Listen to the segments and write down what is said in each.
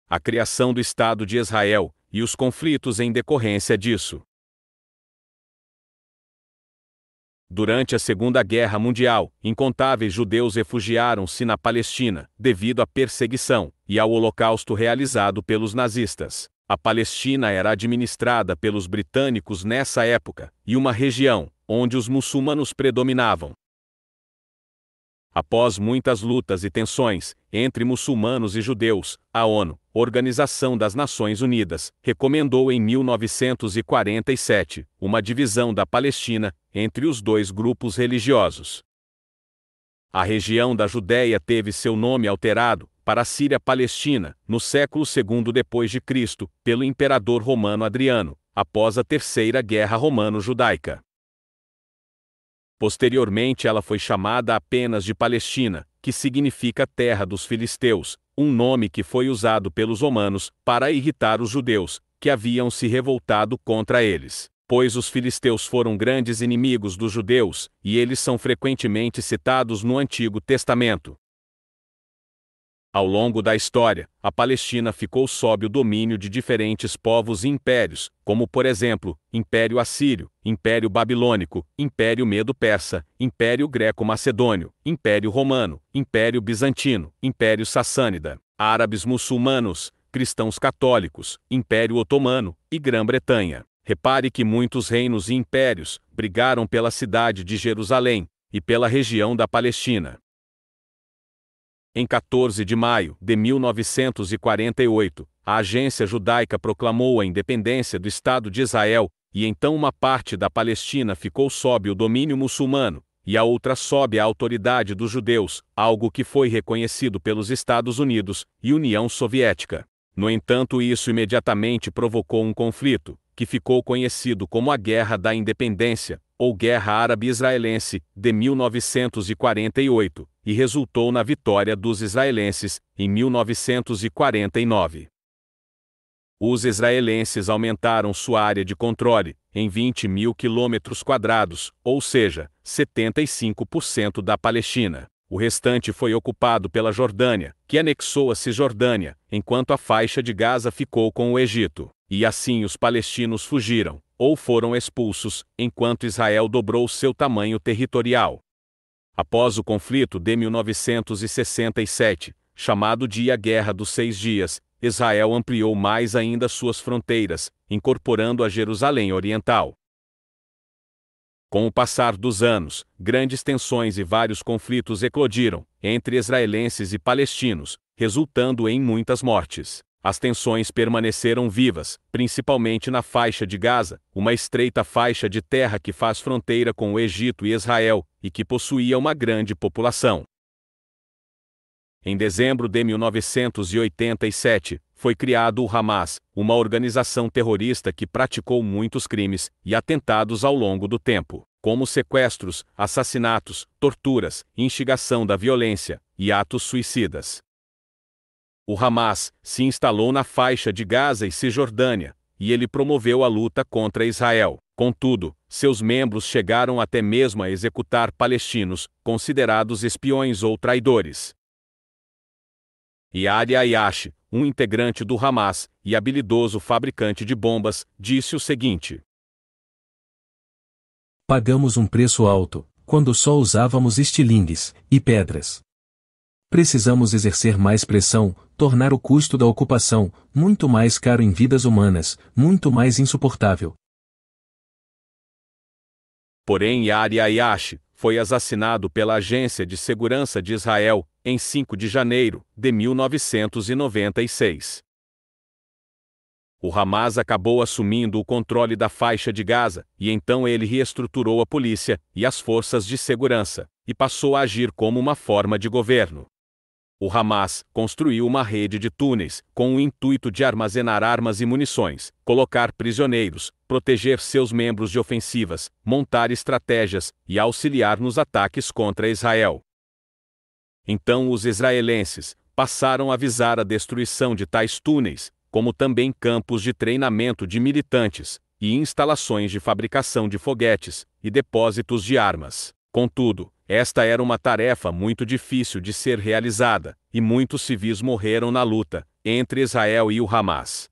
a criação do Estado de Israel e os conflitos em decorrência disso. Durante a Segunda Guerra Mundial, incontáveis judeus refugiaram-se na Palestina, devido à perseguição e ao holocausto realizado pelos nazistas. A Palestina era administrada pelos britânicos nessa época, e uma região onde os muçulmanos predominavam. Após muitas lutas e tensões entre muçulmanos e judeus, a ONU, Organização das Nações Unidas, recomendou em 1947 uma divisão da Palestina entre os dois grupos religiosos. A região da Judéia teve seu nome alterado para a Síria-Palestina no século II d.C., pelo imperador romano Adriano, após a Terceira Guerra Romano-Judaica. Posteriormente ela foi chamada apenas de Palestina, que significa terra dos filisteus, um nome que foi usado pelos romanos para irritar os judeus, que haviam se revoltado contra eles, pois os filisteus foram grandes inimigos dos judeus, e eles são frequentemente citados no Antigo Testamento. Ao longo da história, a Palestina ficou sob o domínio de diferentes povos e impérios, como por exemplo, Império Assírio, Império Babilônico, Império Medo-Persa, Império Greco-Macedônio, Império Romano, Império Bizantino, Império Sassânida, Árabes muçulmanos, cristãos católicos, Império Otomano e Grã-Bretanha. Repare que muitos reinos e impérios brigaram pela cidade de Jerusalém e pela região da Palestina. Em 14 de maio de 1948, a Agência Judaica proclamou a independência do Estado de Israel, e então uma parte da Palestina ficou sob o domínio muçulmano, e a outra sob a autoridade dos judeus, algo que foi reconhecido pelos Estados Unidos e União Soviética. No entanto, isso imediatamente provocou um conflito, que ficou conhecido como a Guerra da Independência, ou Guerra Árabe-Israelense, de 1948, e resultou na vitória dos israelenses, em 1949. Os israelenses aumentaram sua área de controle, em 20 mil quilômetros quadrados, ou seja, 75% da Palestina. O restante foi ocupado pela Jordânia, que anexou a Cisjordânia, enquanto a faixa de Gaza ficou com o Egito. E assim os palestinos fugiram, ou foram expulsos, enquanto Israel dobrou seu tamanho territorial. Após o conflito de 1967, chamado de a Guerra dos 6 Dias, Israel ampliou mais ainda suas fronteiras, incorporando a Jerusalém Oriental. Com o passar dos anos, grandes tensões e vários conflitos eclodiram entre israelenses e palestinos, resultando em muitas mortes. As tensões permaneceram vivas, principalmente na faixa de Gaza, uma estreita faixa de terra que faz fronteira com o Egito e Israel, e que possuía uma grande população. Em dezembro de 1987, foi criado o Hamas, uma organização terrorista que praticou muitos crimes e atentados ao longo do tempo, como sequestros, assassinatos, torturas, instigação da violência e atos suicidas. O Hamas se instalou na faixa de Gaza e Cisjordânia, e ele promoveu a luta contra Israel. Contudo, seus membros chegaram até mesmo a executar palestinos, considerados espiões ou traidores. Yahya Ayash, um integrante do Hamas e habilidoso fabricante de bombas, disse o seguinte: "Pagamos um preço alto, quando só usávamos estilingues e pedras. Precisamos exercer mais pressão, tornar o custo da ocupação muito mais caro em vidas humanas, muito mais insuportável." Porém, Yahya Ayash foi assassinado pela Agência de Segurança de Israel em 5 de janeiro de 1996. O Hamas acabou assumindo o controle da faixa de Gaza, e então ele reestruturou a polícia e as forças de segurança, e passou a agir como uma forma de governo. O Hamas construiu uma rede de túneis, com o intuito de armazenar armas e munições, colocar prisioneiros, proteger seus membros de ofensivas, montar estratégias e auxiliar nos ataques contra Israel. Então os israelenses passaram a visar a destruição de tais túneis, como também campos de treinamento de militantes, e instalações de fabricação de foguetes e depósitos de armas. Contudo, esta era uma tarefa muito difícil de ser realizada, e muitos civis morreram na luta, entre Israel e o Hamas.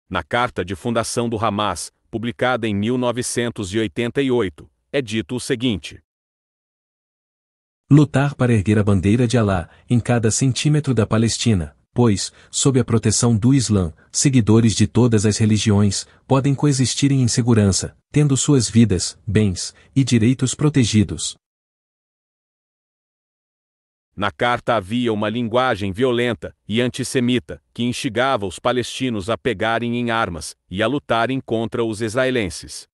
Na carta de fundação do Hamas, publicada em 1988, é dito o seguinte: lutar para erguer a bandeira de Alá, em cada centímetro da Palestina, pois, sob a proteção do Islã, seguidores de todas as religiões, podem coexistir em segurança, tendo suas vidas, bens e direitos protegidos. Na carta havia uma linguagem violenta e antissemita, que instigava os palestinos a pegarem em armas e a lutarem contra os israelenses.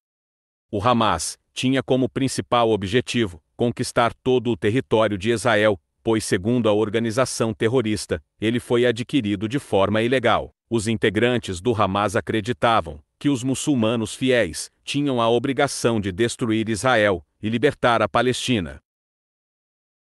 O Hamas tinha como principal objetivo conquistar todo o território de Israel, pois, segundo a organização terrorista, ele foi adquirido de forma ilegal. Os integrantes do Hamas acreditavam que os muçulmanos fiéis tinham a obrigação de destruir Israel e libertar a Palestina.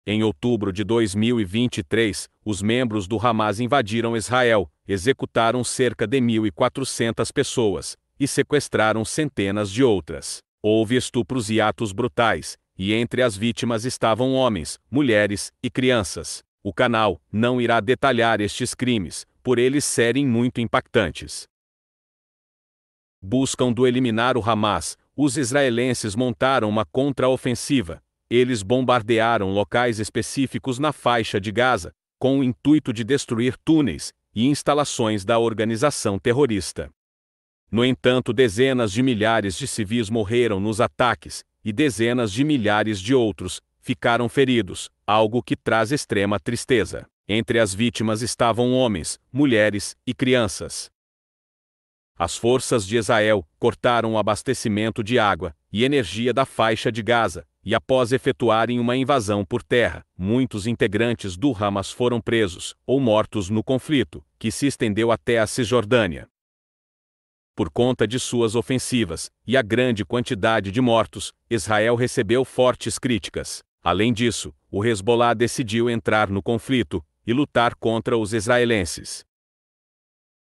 Em outubro de 2023, os membros do Hamas invadiram Israel, executaram cerca de 1.400 pessoas e sequestraram centenas de outras. Houve estupros e atos brutais, e entre as vítimas estavam homens, mulheres e crianças. O canal não irá detalhar estes crimes, por eles serem muito impactantes. Buscando eliminar o Hamas, os israelenses montaram uma contra-ofensiva. Eles bombardearam locais específicos na faixa de Gaza, com o intuito de destruir túneis e instalações da organização terrorista. No entanto, dezenas de milhares de civis morreram nos ataques, e dezenas de milhares de outros ficaram feridos, algo que traz extrema tristeza. Entre as vítimas estavam homens, mulheres e crianças. As forças de Israel cortaram o abastecimento de água e energia da faixa de Gaza, e após efetuarem uma invasão por terra, muitos integrantes do Hamas foram presos ou mortos no conflito, que se estendeu até a Cisjordânia. Por conta de suas ofensivas e a grande quantidade de mortos, Israel recebeu fortes críticas. Além disso, o Hezbollah decidiu entrar no conflito e lutar contra os israelenses.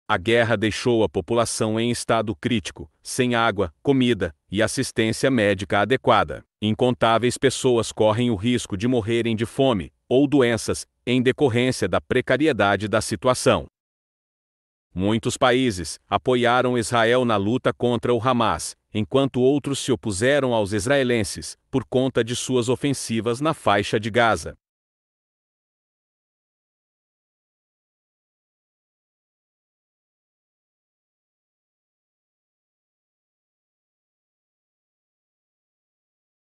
A guerra deixou a população em estado crítico, sem água, comida e assistência médica adequada. Incontáveis pessoas correm o risco de morrerem de fome ou doenças, em decorrência da precariedade da situação. Muitos países apoiaram Israel na luta contra o Hamas, enquanto outros se opuseram aos israelenses, por conta de suas ofensivas na faixa de Gaza.